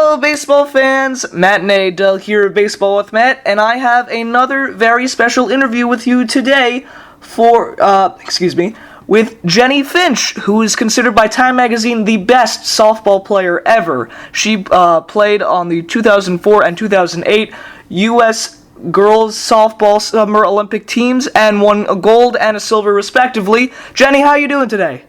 Hello, baseball fans! Matt and Nadel here at Baseball with Matt, and I have another very special interview with you today with Jennie Finch, who is considered by Time Magazine the best softball player ever. She played on the 2004 and 2008 U.S. Girls Softball Summer Olympic teams and won a gold and a silver respectively. Jennie, how are you doing today?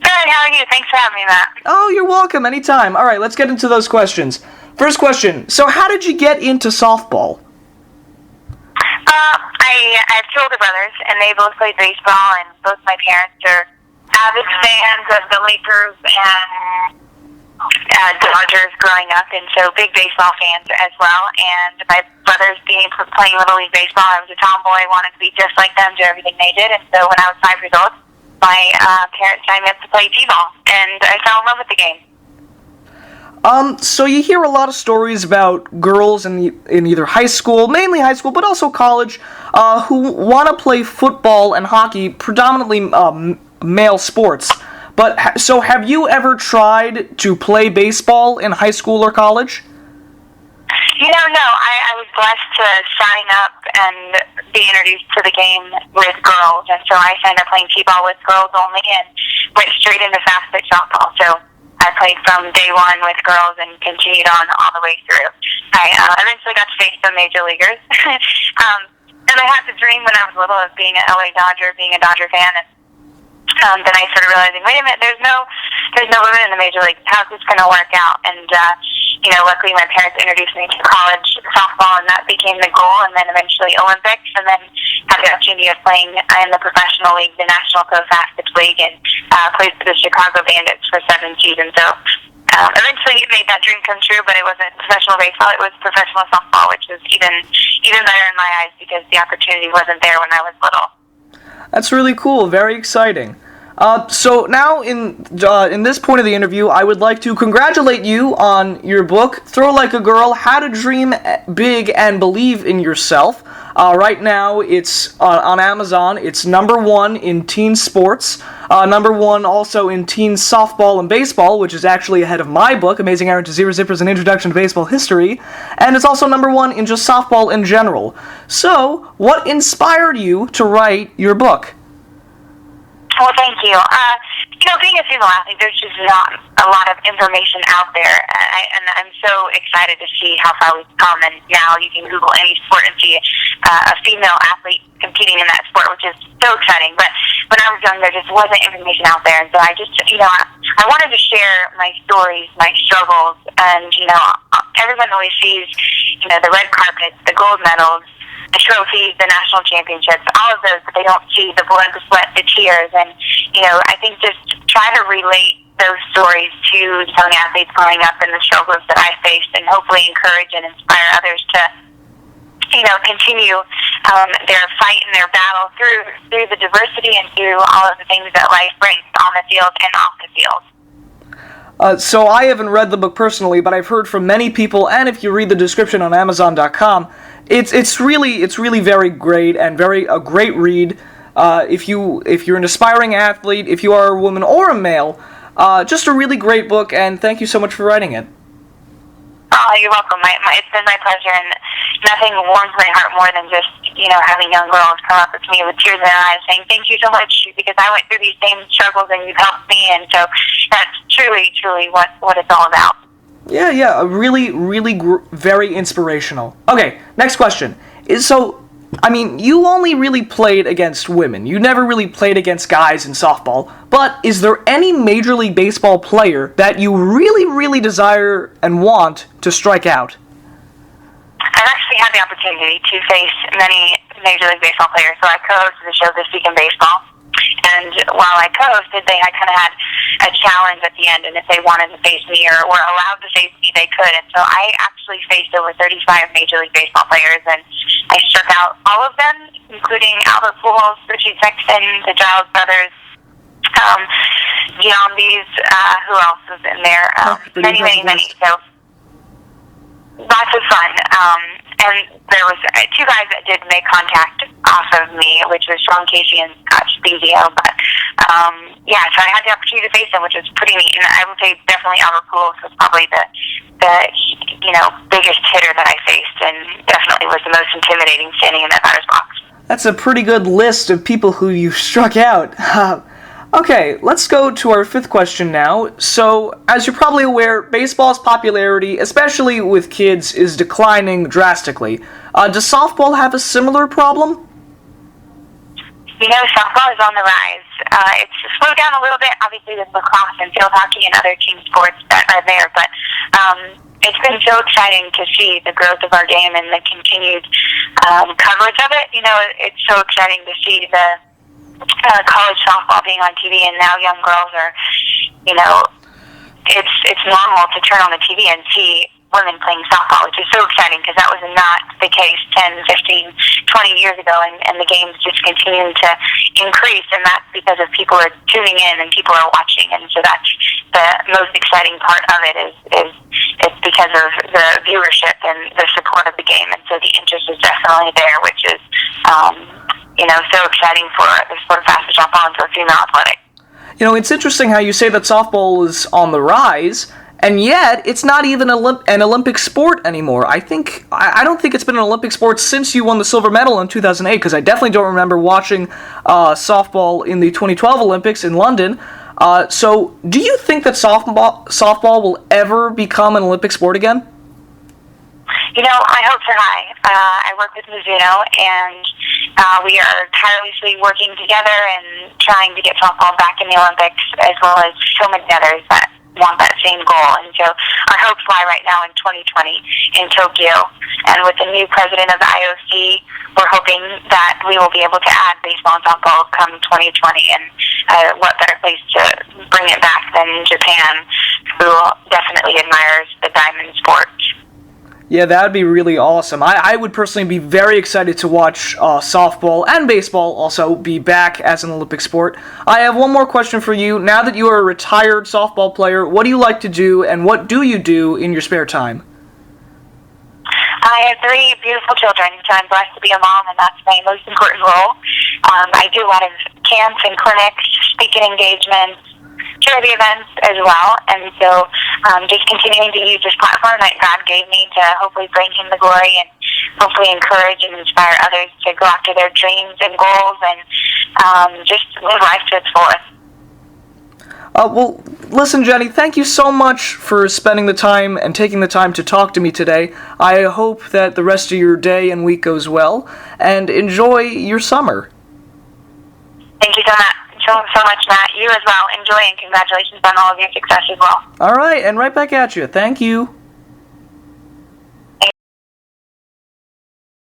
Good, how are you? Thanks for having me, Matt. Oh, you're welcome. Anytime. All right, let's get into those questions. First question. So how did you get into softball? I have two older brothers, and they both played baseball, and both my parents are avid fans of the Lakers and Dodgers growing up, and so big baseball fans as well. And my brothers playing Little League Baseball, I was a tomboy, wanted to be just like them, do everything they did, and so when I was 5 years old, my parents signed me up to play t-ball, and I fell in love with the game. So you hear a lot of stories about girls in either high school, mainly high school, but also college, who want to play football and hockey, predominantly male sports. But so have you ever tried to play baseball in high school or college? No. I was blessed to sign up and be introduced to the game with girls, and so I signed up playing t-ball with girls only and went straight into fast pitch softball. So I played from day one with girls and continued on all the way through. I eventually got to face some major leaguers. And I had the dream when I was little of being an LA Dodger, being a Dodger fan, and then I started realizing, wait a minute, there's no women in the major leagues. How's this going to work out? And luckily my parents introduced me to college softball, and that became the goal, and then eventually Olympics, and then had the opportunity of playing in the professional league, the National Pro Fast Pitch League, and played for the Chicago Bandits for 7 seasons. So eventually it made that dream come true, but it wasn't professional baseball, it was professional softball, which was even better in my eyes because the opportunity wasn't there when I was little. That's really cool, very exciting. So now, in this point of the interview, I would like to congratulate you on your book, Throw Like a Girl, How to Dream Big and Believe in Yourself. Right now, it's on Amazon. It's #1 in teen sports, #1 also in teen softball and baseball, which is actually ahead of my book, Amazing Errand to Zero Zippers, An Introduction to Baseball History, and it's also #1 in just softball in general. So, what inspired you to write your book? Well, thank you. Being a female athlete, there's just not a lot of information out there, and I'm so excited to see how far we've come, and now you can Google any sport and see a female athlete competing in that sport, which is so exciting. But when I was young, there just wasn't information out there, and so I just, I wanted to share my stories, my struggles, and, everyone always sees, the red carpets, the gold medals, the trophies, the national championships, all of those, but they don't see the blood, the sweat, the tears, and, I think just try to relate those stories to young athletes growing up and the struggles that I faced, and hopefully encourage and inspire others to, continue their fight and their battle through the diversity and through all of the things that life brings on the field and off the field. So I haven't read the book personally, but I've heard from many people, and if you read the description on Amazon.com, it's really very great and a great read. If you're an aspiring athlete, if you are a woman or a male, just a really great book, and thank you so much for writing it. Oh, you're welcome. It's been my pleasure, and nothing warms my heart more than just, having young girls come up to me with tears in their eyes saying, thank you so much, because I went through these same struggles and you've helped me, and so that's truly what it's all about. Yeah, really very inspirational. Okay, next question. You only really played against women. You never really played against guys in softball, but is there any Major League Baseball player that you really desire and want to strike out? I've actually had the opportunity to face many Major League Baseball players, so I co-hosted the show This Week in Baseball. And while I co-hosted, they kind of had a challenge at the end, and if they wanted to face me or were allowed to face me, they could. And so I actually faced over 35 Major League Baseball players, and I struck out all of them, including Albert Pujols, Richie Sexton, the Giles brothers, Giambi's, who else was in there? Many. So lots of fun. and there was two guys that did make contact off of me, which was Sean Casey and Scott Spezio. But yeah, so I had the opportunity to face them, which was pretty neat. And I would say definitely Albert Pujols was probably the biggest hitter that I faced, and definitely was the most intimidating standing in that batter's box. That's a pretty good list of people who you struck out. Okay, let's go to our fifth question now. So, as you're probably aware, baseball's popularity, especially with kids, is declining drastically. Does softball have a similar problem? Softball is on the rise. It's slowed down a little bit, obviously, with lacrosse and field hockey and other team sports that are there, but it's been so exciting to see the growth of our game and the continued coverage of it. It's so exciting to see the college softball being on TV, and now young girls are, it's normal to turn on the TV and see women playing softball, which is so exciting because that was not the case 10, 15, 20 years ago, and the game's just continuing to increase, and that's because of people are tuning in and people are watching, and so that's the most exciting part of it is it's because of the viewership and the support of the game, and so the interest is definitely there, which is so exciting for the sport of fast pitch softball and for female athletic. It's interesting how you say that softball is on the rise, and yet it's not even an Olympic sport anymore. I don't think it's been an Olympic sport since you won the silver medal in 2008, because I definitely don't remember watching softball in the 2012 Olympics in London. So, do you think that softball will ever become an Olympic sport again? I hope so high. I work with Mizuno, and we are tirelessly working together and trying to get softball back in the Olympics, as well as so many others that want that same goal. And so our hopes lie right now in 2020 in Tokyo. And with the new president of the IOC, we're hoping that we will be able to add baseball and softball come 2020. And what better place to bring it back than Japan, who definitely admires the diamond sport. Yeah, that would be really awesome. I would personally be very excited to watch softball and baseball also be back as an Olympic sport. I have one more question for you. Now that you are a retired softball player, what do you like to do, and what do you do in your spare time? I have 3 beautiful children, so I'm blessed to be a mom, and that's my most important role. I do a lot of camps and clinics, speaking engagements, charity events as well, and so just continuing to use this platform that God gave me to hopefully bring Him the glory and hopefully encourage and inspire others to go after their dreams and goals and just live life to its fullest. Well, listen, Jennie, thank you so much for spending the time and taking the time to talk to me today. I hope that the rest of your day and week goes well, and enjoy your summer. Thank you so much, Matt. You as well. Enjoy, and congratulations on all of your success as well. All right, and right back at you. Thank you.